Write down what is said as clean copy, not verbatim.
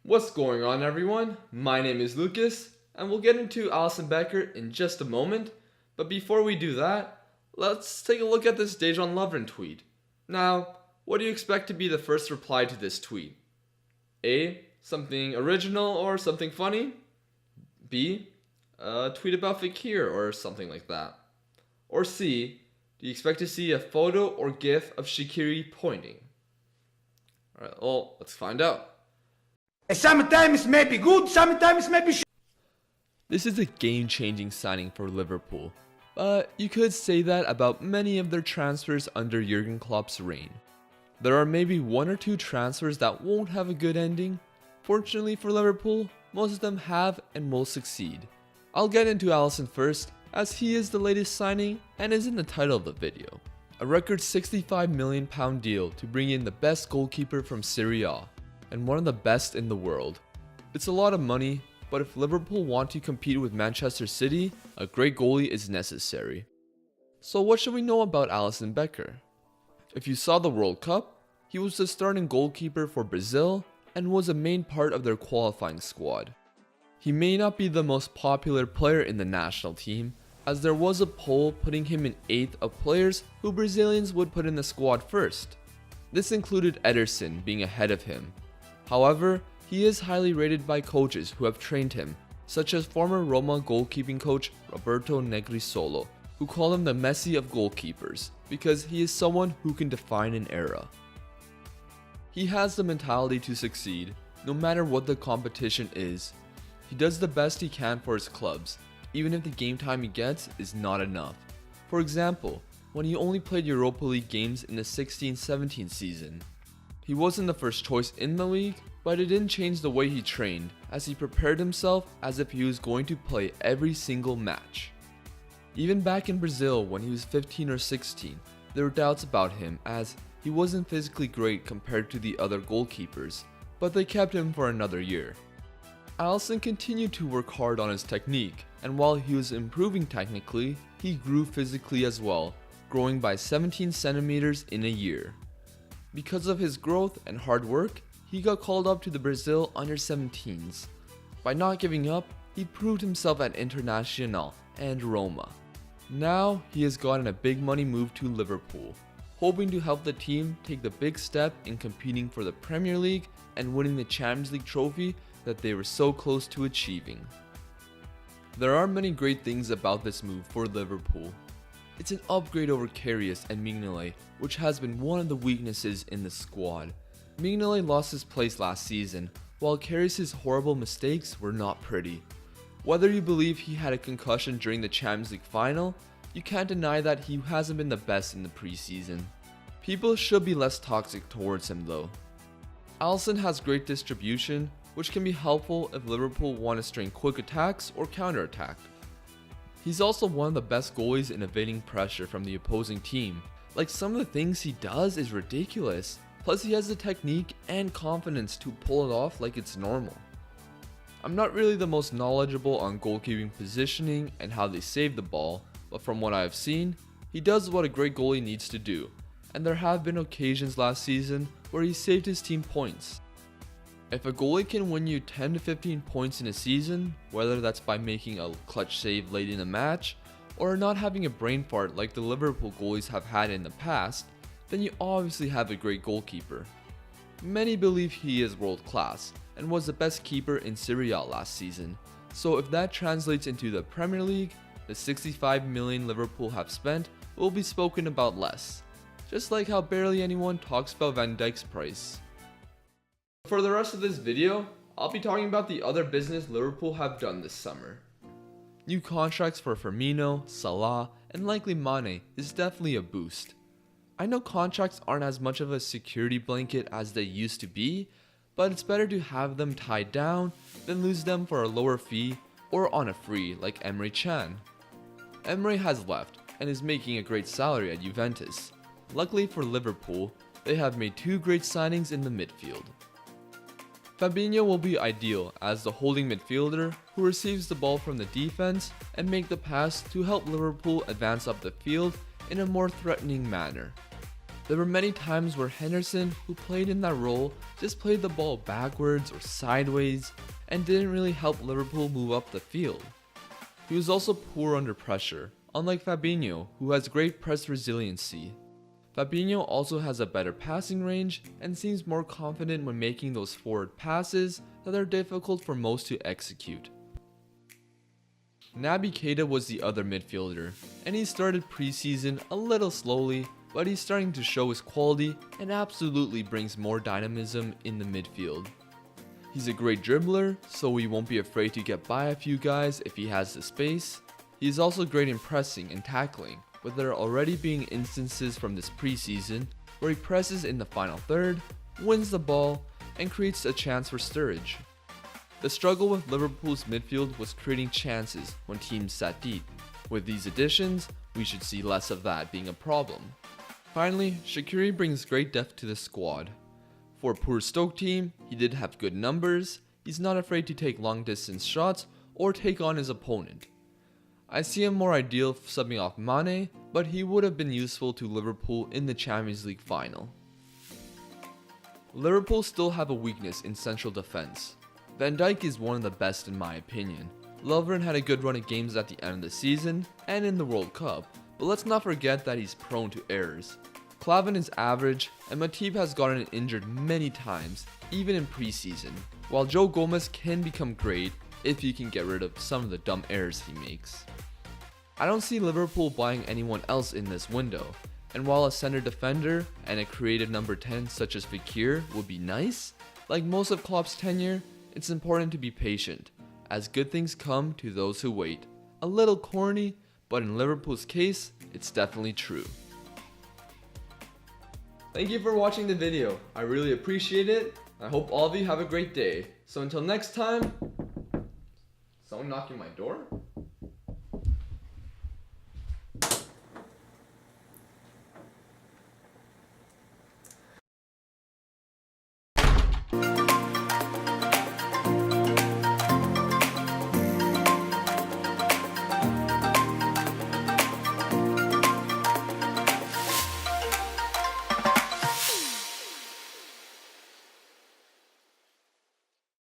What's going on, everyone? My name is Lucas, and we'll get into Alisson Becker in just a moment. But before we do that, let's take a look at this Dejan Lovren tweet. Now, what do you expect to be the first reply to this tweet? A. Something original or something funny? B. A tweet about Fekir or something like that? Or C. Do you expect to see a photo or gif of Shaqiri pointing? Alright, well, let's find out. Sometimes it may be good, sometimes it may be This is a game-changing signing for Liverpool, but you could say that about many of their transfers under Jurgen Klopp's reign. There are maybe one or two transfers that won't have a good ending. Fortunately for Liverpool, most of them have and will succeed. I'll get into Alisson first, as he is the latest signing and is in the title of the video. A record £65 million deal to bring in the best goalkeeper from Serie A, and one of the best in the world. It's a lot of money, but if Liverpool want to compete with Manchester City, a great goalie is necessary. So what should we know about Alisson Becker? If you saw the World Cup, he was the starting goalkeeper for Brazil and was a main part of their qualifying squad. He may not be the most popular player in the national team, as there was a poll putting him in 8th of players who Brazilians would put in the squad first. This included Ederson being ahead of him. However, he is highly rated by coaches who have trained him, such as former Roma goalkeeping coach Roberto Negrisolo, who call him the Messi of goalkeepers because he is someone who can define an era. He has the mentality to succeed, no matter what the competition is. He does the best he can for his clubs, even if the game time he gets is not enough. For example, when he only played Europa League games in the 16-17 season. He wasn't the first choice in the league, but it didn't change the way he trained, as he prepared himself as if he was going to play every single match. Even back in Brazil when he was 15 or 16, there were doubts about him as he wasn't physically great compared to the other goalkeepers, but they kept him for another year. Alisson continued to work hard on his technique, and while he was improving technically, he grew physically as well, growing by 17 centimeters in a year. Because of his growth and hard work, he got called up to the Brazil under-17s. By not giving up, he proved himself at Internacional and Roma. Now he has gotten a big money move to Liverpool, hoping to help the team take the big step in competing for the Premier League and winning the Champions League trophy that they were so close to achieving. There are many great things about this move for Liverpool. It's an upgrade over Karius and Mignolet, which has been one of the weaknesses in the squad. Mignolet lost his place last season, while Karius' horrible mistakes were not pretty. Whether you believe he had a concussion during the Champions League final, you can't deny that he hasn't been the best in the preseason. People should be less toxic towards him though. Alisson has great distribution, which can be helpful if Liverpool want to strain quick attacks or counter-attack. He's also one of the best goalies in evading pressure from the opposing team. Like, some of the things he does is ridiculous, plus he has the technique and confidence to pull it off like it's normal. I'm not really the most knowledgeable on goalkeeping positioning and how they save the ball, but from what I have seen, he does what a great goalie needs to do, and there have been occasions last season where he saved his team points. If a goalie can win you 10 to 15 points in a season, whether that's by making a clutch save late in a match, or not having a brain fart like the Liverpool goalies have had in the past, then you obviously have a great goalkeeper. Many believe he is world class, and was the best keeper in Serie A last season, so if that translates into the Premier League, the 65 million Liverpool have spent will be spoken about less, just like how barely anyone talks about Van Dijk's price. For the rest of this video, I'll be talking about the other business Liverpool have done this summer. New contracts for Firmino, Salah, and likely Mane is definitely a boost. I know contracts aren't as much of a security blanket as they used to be, but it's better to have them tied down than lose them for a lower fee or on a free like Emre Can. Emre has left and is making a great salary at Juventus. Luckily for Liverpool, they have made two great signings in the midfield. Fabinho will be ideal as the holding midfielder who receives the ball from the defense and make the pass to help Liverpool advance up the field in a more threatening manner. There were many times where Henderson, who played in that role, just played the ball backwards or sideways and didn't really help Liverpool move up the field. He was also poor under pressure, unlike Fabinho, who has great press resiliency. Fabinho also has a better passing range and seems more confident when making those forward passes that are difficult for most to execute. Naby Keita was the other midfielder, and he started preseason a little slowly, but he's starting to show his quality and absolutely brings more dynamism in the midfield. He's a great dribbler, so he won't be afraid to get by a few guys if he has the space. He's also great in pressing and tackling, but there are already being instances from this preseason where he presses in the final third, wins the ball, and creates a chance for Sturridge. The struggle with Liverpool's midfield was creating chances when teams sat deep. With these additions, we should see less of that being a problem. Finally, Shaqiri brings great depth to the squad. For a poor Stoke team, he did have good numbers, he's not afraid to take long distance shots or take on his opponent. I see him more ideal subbing off Mane, but he would have been useful to Liverpool in the Champions League final. Liverpool still have a weakness in central defense. Van Dijk is one of the best in my opinion. Lovren had a good run of games at the end of the season and in the World Cup, but let's not forget that he's prone to errors. Klavan is average, and Matip has gotten injured many times, even in preseason, while Joe Gomez can become great if he can get rid of some of the dumb errors he makes. I don't see Liverpool buying anyone else in this window, and while a center defender and a creative number 10 such as Fekir would be nice, like most of Klopp's tenure, it's important to be patient, as good things come to those who wait. A little corny, but in Liverpool's case, it's definitely true. Thank you for watching the video. I really appreciate it. I hope all of you have a great day. So until next time, someone knocking my door?